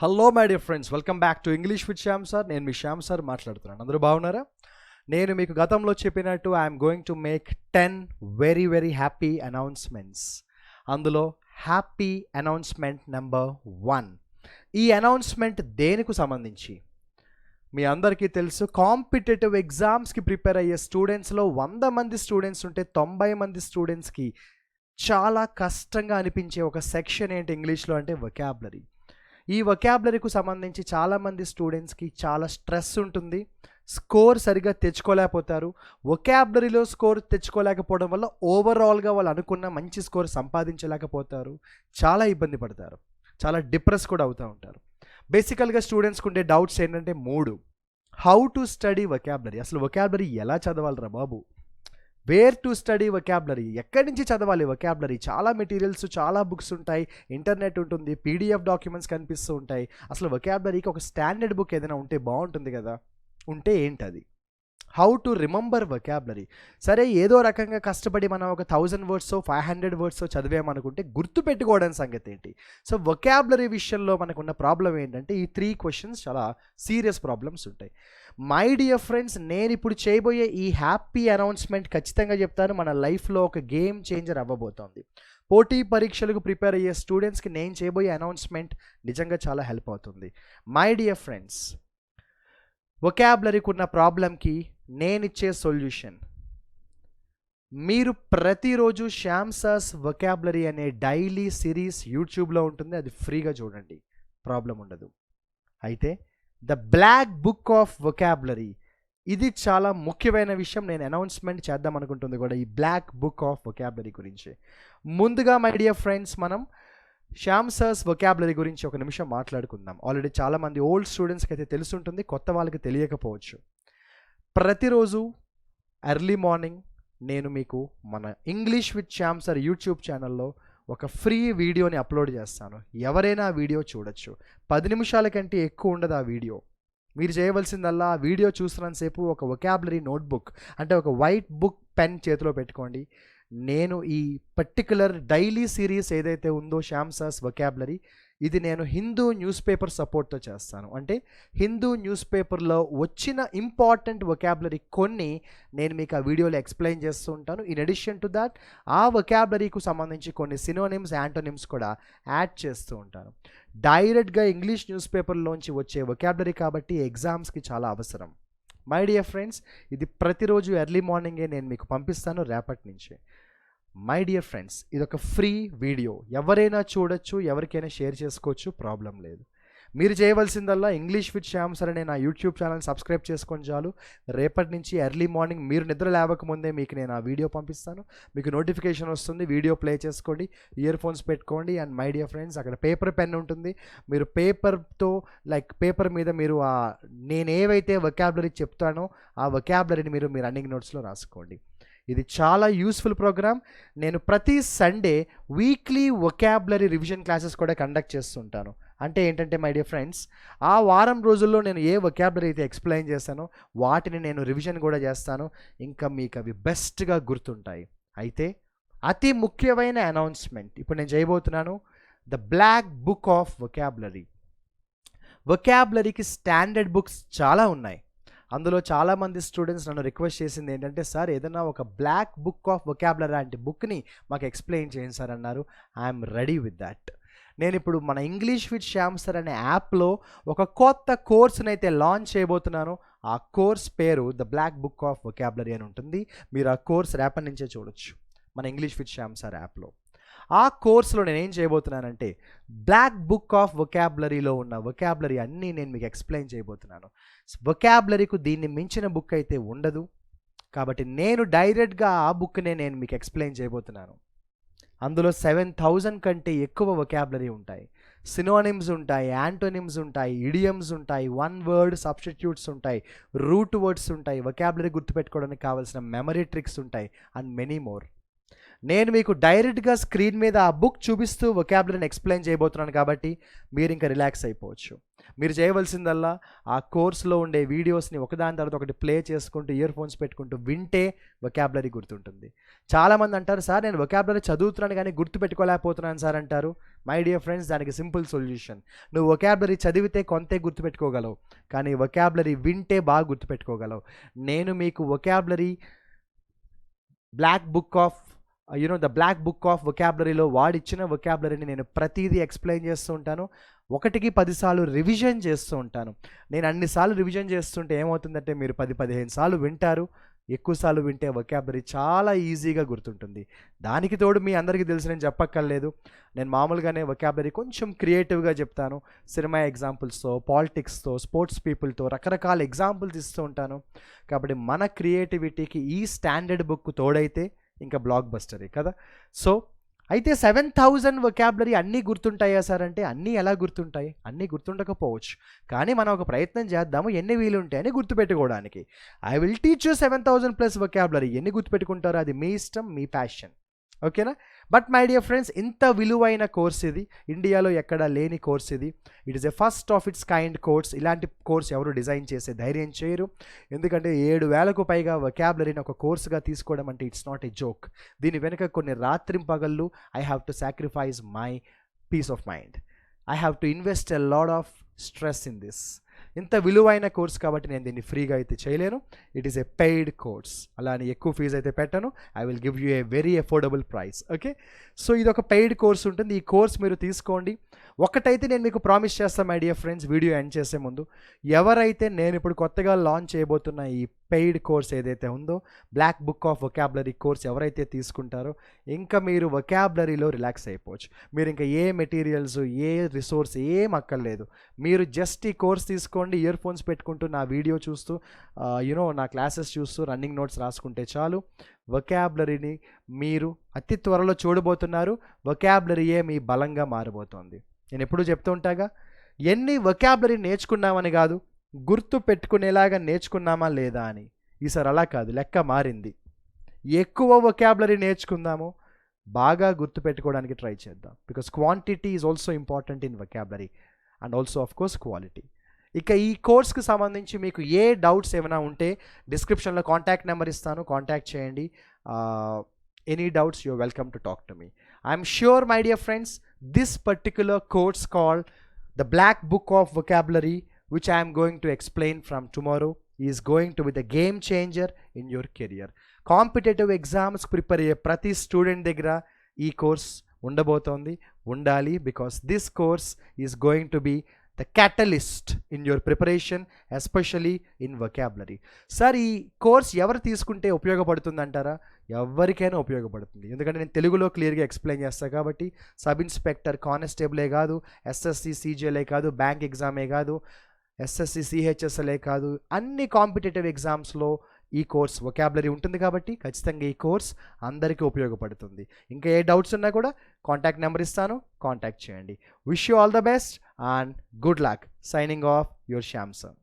Hello my dear friends, welcome back to English with Shyam sir. నేను మీ Shyam sir మాట్లాడుతున్నాను. అందరూ బాగున్నారా? నేను మీకు గతంలో చెప్పినట్టు I'm going to make 10 very happy announcements. అందులో హ్యాపీ అనౌన్స్మెంట్ నెంబర్ 1. ఈ అనౌన్స్మెంట్ దేనికి సంబంధించి మీ అందరికీ తెలుసు. కాంపిటేటివ్ ఎగ్జామ్స్కి ప్రిపేర్ అయ్యే స్టూడెంట్స్లో 100 మంది స్టూడెంట్స్ ఉంటే 90 మంది స్టూడెంట్స్కి చాలా కష్టంగా అనిపించే ఒక సెక్షన్ ఏంటి ఇంగ్లీష్లో అంటే వొకాబులరీ. ఈ వొకాబులరీకి సంబంధించి చాలామంది స్టూడెంట్స్కి చాలా స్ట్రెస్ ఉంటుంది, స్కోర్ సరిగా తెచ్చుకోలేకపోతారు. వొకాబులరీలో స్కోర్ తెచ్చుకోలేకపోవడం వల్ల ఓవరాల్గా వాళ్ళు అనుకున్న మంచి స్కోర్ సంపాదించలేకపోతారు, చాలా ఇబ్బంది పడతారు, చాలా డిప్రెస్ కూడా అవుతూ ఉంటారు. బేసికల్గా స్టూడెంట్స్కి ఉండే డౌట్స్ ఏంటంటే 3. How to study vocabulary. అసలు వొకాబులరీ ఎలా చదవాలరా బాబు? Where to study vocabulary. ఎక్కడి నుంచి చదవాలి వొకాబులరీ? చాలా మెటీరియల్స్, చాలా బుక్స్ ఉంటాయి, ఇంటర్నెట్ ఉంటుంది, పీడిఎఫ్ డాక్యుమెంట్స్ కనిపిస్తూ ఉంటాయి. అసలు వొకాబులరీకి ఒక స్టాండర్డ్ బుక్ ఏదైనా ఉంటే బాగుంటుంది కదా. ఉంటే ఏంటది? How to remember vocabulary. సరే, ఏదో రకంగా కష్టపడి మనం ఒక 1000 వర్డ్సో 500 వర్డ్సో చదివామనుకుంటే గుర్తుపెట్టుకోవడం సంగతి ఏంటి? సో వొకాబులరీ విషయంలో మనకున్న ప్రాబ్లం ఏంటంటే ఈ 3 క్వశ్చన్స్ చాలా సీరియస్ ప్రాబ్లమ్స్ ఉంటాయి. మై డియర్ ఫ్రెండ్స్, నేను ఇప్పుడు చేయబోయే ఈ హ్యాపీ అనౌన్స్మెంట్ ఖచ్చితంగా చెప్తాను, మన లైఫ్లో ఒక గేమ్ చేంజర్ అవ్వబోతోంది. పోటీ పరీక్షలకు ప్రిపేర్ అయ్యే స్టూడెంట్స్కి నేను చేయబోయే అనౌన్స్మెంట్ నిజంగా చాలా హెల్ప్ అవుతుంది. మై డియర్ ఫ్రెండ్స్, వొకాబులరీకి ఉన్న ప్రాబ్లంకి నేనిచ్చే సొల్యూషన్. మీరు ప్రతిరోజు శ్యామ్ సార్స్ వొకాబులరీ అనే డైలీ సిరీస్ యూట్యూబ్లో ఉంటుంది, అది ఫ్రీగా చూడండి, ప్రాబ్లం ఉండదు. అయితే the black book of vocabulary, ఇది చాలా ముఖ్యమైన విషయం. నేను అనౌన్స్మెంట్ చేద్దాం అనుకుంటుంది కూడా ఈ బ్లాక్ బుక్ ఆఫ్ వొకాబులరీ గురించి. ముందుగా మై డియర్ ఫ్రెండ్స్, మనం శ్యామ్ సార్స్ వొకాబులరీ గురించి ఒక నిమిషం మాట్లాడుకుందాం. ఆల్రెడీ చాలామంది ఓల్డ్ స్టూడెంట్స్కి అయితే తెలుసుంటుంది, కొత్త వాళ్ళకి తెలియకపోవచ్చు. ప్రతిరోజు ఎర్లీ మార్నింగ్ నేను మీకు మన English with Shyam sir YouTube ఛానల్లో ఒక ఫ్రీ వీడియోని అప్లోడ్ చేస్తాను. ఎవరైనా ఆ వీడియో చూడొచ్చు. 10 నిమిషాల కంటే ఎక్కువ ఉండదు ఆ వీడియో. మీరు చేయవలసిందల్లా ఆ వీడియో చూస్తున్నంతసేపు ఒక వొకాబులరీ నోట్బుక్ అంటే ఒక వైట్ బుక్ పెన్ చేతిలో పెట్టుకోండి. నేను ఈ పర్టికులర్ డైలీ సిరీస్ ఏదైతే ఉందో శ్యామ్ సార్స్ వొకాబులరీ, ఇది నేను హిందూ న్యూస్ పేపర్ సపోర్ట్తో చేస్తాను. అంటే హిందూ న్యూస్ పేపర్లో వచ్చిన ఇంపార్టెంట్ వొకాబులరీ కొన్ని నేను మీకు ఆ వీడియోలో ఎక్స్ప్లెయిన్ చేస్తూ ఉంటాను. ఇన్ అడిషన్ టు దాట్ ఆ వొకాబులరీకి సంబంధించి కొన్ని సినోనిమ్స్, యాంటోనిమ్స్ కూడా యాడ్ చేస్తూ ఉంటాను. డైరెక్ట్గా ఇంగ్లీష్ న్యూస్ పేపర్లోంచి వచ్చే వొకాబులరీ కాబట్టి ఎగ్జామ్స్కి చాలా అవసరం. మై డియర్ ఫ్రెండ్స్, ఇది ప్రతిరోజు ఎర్లీ మార్నింగే నేను మీకు పంపిస్తాను రేపటి నుంచి. మై డియర్ ఫ్రెండ్స్, ఇది ఒక ఫ్రీ వీడియో, ఎవరైనా చూడొచ్చు, ఎవరికైనా షేర్ చేసుకోవచ్చు, ప్రాబ్లం లేదు. మీరు చేయవలసిందల్లా ఇంగ్లీష్ విత్ శ్యామ్ సార్ అనే నా యూట్యూబ్ ఛానల్ సబ్స్క్రైబ్ చేసుకొని చాలు. రేపటి నుంచి ఎర్లీ మార్నింగ్ మీరు నిద్ర లేవకముందే మీకు నేను ఆ వీడియో పంపిస్తాను. మీకు నోటిఫికేషన్ వస్తుంది, వీడియో ప్లే చేసుకోండి, ఇయర్ ఫోన్స్ పెట్టుకోండి. అండ్ మై డియర్ ఫ్రెండ్స్, అక్కడ పేపర్ పెన్ ఉంటుంది, మీరు పేపర్తో పేపర్ మీద మీరు నేను ఏవైతే వొకాబులరీ చెప్తానో ఆ వొకాబులరీని మీరు మీ రన్నింగ్ నోట్స్లో రాసుకోండి. ఇది చాలా యూస్ఫుల్ ప్రోగ్రామ్. నేను ప్రతి Sunday weekly vocabulary revision classes కూడా కండక్ట్ చేస్తుంటాను. అంటే ఏంటంటే మై డియర్ ఫ్రెండ్స్, ఆ వారం రోజుల్లో నేను ఏ వొకాబులరీ అయితే ఎక్స్ప్లెయిన్ చేస్తానో వాటిని నేను రివిజన్ కూడా చేస్తాను. ఇంకా మీకు అవి బెస్ట్గా గుర్తుంటాయి. అయితే అతి ముఖ్యమైన అనౌన్స్మెంట్ ఇప్పుడు నేను చేయబోతున్నాను, the black book of vocabulary. వొకాబులరీకి స్టాండర్డ్ బుక్స్ చాలా ఉన్నాయి. అందులో చాలామంది స్టూడెంట్స్ నన్ను రిక్వెస్ట్ చేసింది ఏంటంటే, సార్ ఏదైనా ఒక బ్లాక్ బుక్ ఆఫ్ వొకాబులరీ లాంటి బుక్ని మాకు ఎక్స్ప్లెయిన్ చేయండి సార్ అన్నారు. I'm ready with that. నేను ఇప్పుడు మన ఇంగ్లీష్ విత్ శ్యామ్ సార్ అనే యాప్లో ఒక కొత్త కోర్స్ని అయితే లాంచ్ చేయబోతున్నాను. ఆ కోర్స్ పేరు the black book of vocabulary అని ఉంటుంది. మీరు ఆ కోర్స్ రేపటి నుంచే చూడొచ్చు మన ఇంగ్లీష్ విత్ శ్యామ్ సార్ యాప్లో. ఆ కోర్సులో నేనేం చేయబోతున్నానంటే బ్లాక్ బుక్ ఆఫ్ వొకాబులరీలో ఉన్న వొకాబులరీ అన్నీ నేను మీకు ఎక్స్ప్లెయిన్ చేయబోతున్నాను. వొకాబులరీకు దీన్ని మించిన బుక్ అయితే ఉండదు, కాబట్టి నేను డైరెక్ట్గా ఆ బుక్నే నేను మీకు ఎక్స్ప్లెయిన్ చేయబోతున్నాను. అందులో 7000 కంటే ఎక్కువ వొకాబులరీ ఉంటాయి, సినోనిమ్స్ ఉంటాయి, యాంటోనిమ్స్ ఉంటాయి, ఇడియమ్స్ ఉంటాయి, వన్ వర్డ్ సబ్స్టిట్యూట్స్ ఉంటాయి, రూట్ వర్డ్స్ ఉంటాయి, వొకాబులరీ గుర్తుపెట్టుకోవడానికి కావాల్సిన మెమరీ ట్రిక్స్ ఉంటాయి, అండ్ మెనీ మోర్. నేను మీకు డైరెక్ట్గా స్క్రీన్ మీద ఆ బుక్ చూపిస్తూ వొకాబులరీని ఎక్స్ప్లెయిన్ చేయబోతున్నాను కాబట్టి మీరు ఇంకా రిలాక్స్ అయిపోవచ్చు. మీరు చేయవలసిందల్లా ఆ కోర్సులో ఉండే వీడియోస్ని ఒకదాని తర్వాత ఒకటి ప్లే చేసుకుంటూ ఇయర్ ఫోన్స్ పెట్టుకుంటూ వింటే వొకాబులరీ గుర్తుంటుంది. చాలామంది అంటారు, సార్ నేను వొకాబులరీ చదువుతున్నాను కానీ గుర్తుపెట్టుకోలేకపోతున్నాను సార్ అంటారు. మై డియర్ ఫ్రెండ్స్, దానికి సింపుల్ సొల్యూషన్. నువ్వు వొకాబులరీ చదివితే కొంతే గుర్తుపెట్టుకోగలవు, కానీ వొకాబులరీ వింటే బాగా గుర్తుపెట్టుకోగలవు. నేను మీకు vocabulary black book of the black book of వొకాబులరీలో వాడిచ్చిన వొకాబులరీని నేను ప్రతిదీ ఎక్స్ప్లెయిన్ చేస్తూ ఉంటాను. 1కి 10 సార్లు రివిజన్ చేస్తూ ఉంటాను. నేను అన్నిసార్లు రివిజన్ చేస్తుంటే ఏమవుతుందంటే మీరు 10-15 సార్లు వింటారు. ఎక్కువ సార్లు వింటే వొకాబులరీ చాలా ఈజీగా గుర్తుంటుంది. దానికి తోడు మీ అందరికీ తెలిసి నేను చెప్పక్కర్లేదు, నేను మామూలుగానే వొకాబులరీ కొంచెం క్రియేటివ్గా చెప్తాను. సినిమా ఎగ్జాంపుల్స్తో, పాలిటిక్స్తో, స్పోర్ట్స్ పీపుల్తో రకరకాల ఎగ్జాంపుల్స్ ఇస్తూ ఉంటాను. కాబట్టి మన క్రియేటివిటీకి ఈ స్టాండర్డ్ బుక్ తోడైతే ఇంకా బ్లాక్ బస్టరే కదా. సో అయితే 7000 వొకాబులరీ అన్నీ గుర్తుంటాయా సార్ అంటే, అన్నీ ఎలా గుర్తుంటాయి? అన్నీ గుర్తుండకపోవచ్చు, కానీ మనం ఒక ప్రయత్నం చేద్దాము ఎన్ని వీలుంటాయని గుర్తుపెట్టుకోవడానికి. I will teach you 7000+ vocabulary. ఎన్ని గుర్తుపెట్టుకుంటారో అది మీ ఇష్టం, మీ ప్యాషన్. ఓకేనా? బట్ మై డియర్ ఫ్రెండ్స్, ఇంత విలువైన కోర్స్ ఇది, ఇండియాలో ఎక్కడా లేని కోర్స్ ఇది. It is a first of its kind course. ఇలాంటి కోర్స్ ఎవరు డిజైన్ చేసే ధైర్యం చేయరు. ఎందుకంటే 7000కు పైగా వొకాబులరీని ఒక కోర్సుగా తీసుకోవడం అంటే ఇట్స్ నాట్ ఎ జోక్. దీని వెనుక కొన్ని రాత్రింపగళ్ళు I have to sacrifice my peace of mind. I have to invest a lot of stress in this. ఇంత విలువైన కోర్స్ కాబట్టి నేను దీన్ని ఫ్రీగా అయితే చేయలేను. It is a paid course. అలా అని ఎక్కువ ఫీజు అయితే పెట్టను. I will give you a very affordable price. Okay, so ఇది ఒక పెయిడ్ కోర్స్ ఉంటుంది. ఈ కోర్స్ మీరు తీసుకోండి. ఒకటైతే నేను మీకు ప్రామిస్ చేస్తాను my dear friends, video end చేసే ముందు, ఎవరైతే నేను ఇప్పుడు కొత్తగా లాంచ్ చేయబోతున్న ఈ పెయిడ్ కోర్స్ ఏదైతే ఉందో, black book of vocabulary course ఎవరైతే తీసుకుంటారో, ఇంకా మీరు వొకాబులరీలో రిలాక్స్ అయిపోవచ్చు. మీరు ఇంకా ఏ మెటీరియల్స్, ఏ రిసోర్స్ ఏం అక్కర్లేదు. మీరు జస్ట్ ఈ కోర్స్ తీసుకోండి, ఇయర్ ఫోన్స్ పెట్టుకుంటూ నా వీడియో చూస్తూ నా క్లాసెస్ చూస్తూ రన్నింగ్ నోట్స్ రాసుకుంటే చాలు. వొకాబులరీని మీరు అతి త్వరలో చూడబోతున్నారు. వొకాబులరీయే మీ బలంగా మారబోతోంది. నేను ఎప్పుడూ చెప్తూ ఉంటాగా, ఎన్ని వొకాబులరీ నేర్చుకున్నామని కాదు, గుర్తు పెట్టుకునేలాగా నేర్చుకున్నామా లేదా అని. ఈసారి అలా కాదు, లెక్క మారింది. ఎక్కువ వొకాబులరీ నేర్చుకుందాము, బాగా గుర్తు పెట్టుకోవడానికి ట్రై చేద్దాం. Because quantity is also important in vocabulary and also of course quality. ఇక ఈ కోర్స్కి సంబంధించి మీకు ఏ డౌట్స్ ఏమైనా ఉంటే డిస్క్రిప్షన్లో కాంటాక్ట్ నెంబర్ ఇస్తాను, కాంటాక్ట్ చేయండి. Any doubts you're welcome to talk to me. I'm sure, my dear friends, this particular course called the Black Book of Vocabulary, which I am going to explain from tomorrow, is going to be the game changer in your career. Competitive exams prepare అయ్యే ప్రతి student దగ్గర ఈ course ఉండబోతోంది, ఉండాలి. Because this course is going to be the catalyst in your preparation, especially in vocabulary. Sir, ఈ course ఎవరు తీసుకుంటే ఉపయోగపడుతుంది అంటారా? ఎవరికైనా ఉపయోగపడుతుంది. ఎందుకంటే నేను తెలుగులో క్లియర్గా ఎక్స్ప్లెయిన్ చేస్తాను కాబట్టి. సబ్ ఇన్స్పెక్టర్, కానిస్టేబులే కాదు, ఎస్ఎస్సి సీజీఎల్ఏ కాదు, బ్యాంక్ ఎగ్జామే కాదు, ఎస్ఎస్సి సిహెచ్ఎస్ఎల్ఏ కాదు, అన్ని కాంపిటేటివ్ ఎగ్జామ్స్లో ఈ కోర్స్ వొకాబులరీ ఉంటుంది కాబట్టి ఖచ్చితంగా ఈ కోర్స్ అందరికీ ఉపయోగపడుతుంది. ఇంకా ఏ డౌట్స్ ఉన్నా కూడా కాంటాక్ట్ నెంబర్ ఇస్తాను, కాంటాక్ట్ చేయండి. Wish you all the best and good luck. Signing off your Shyam sir.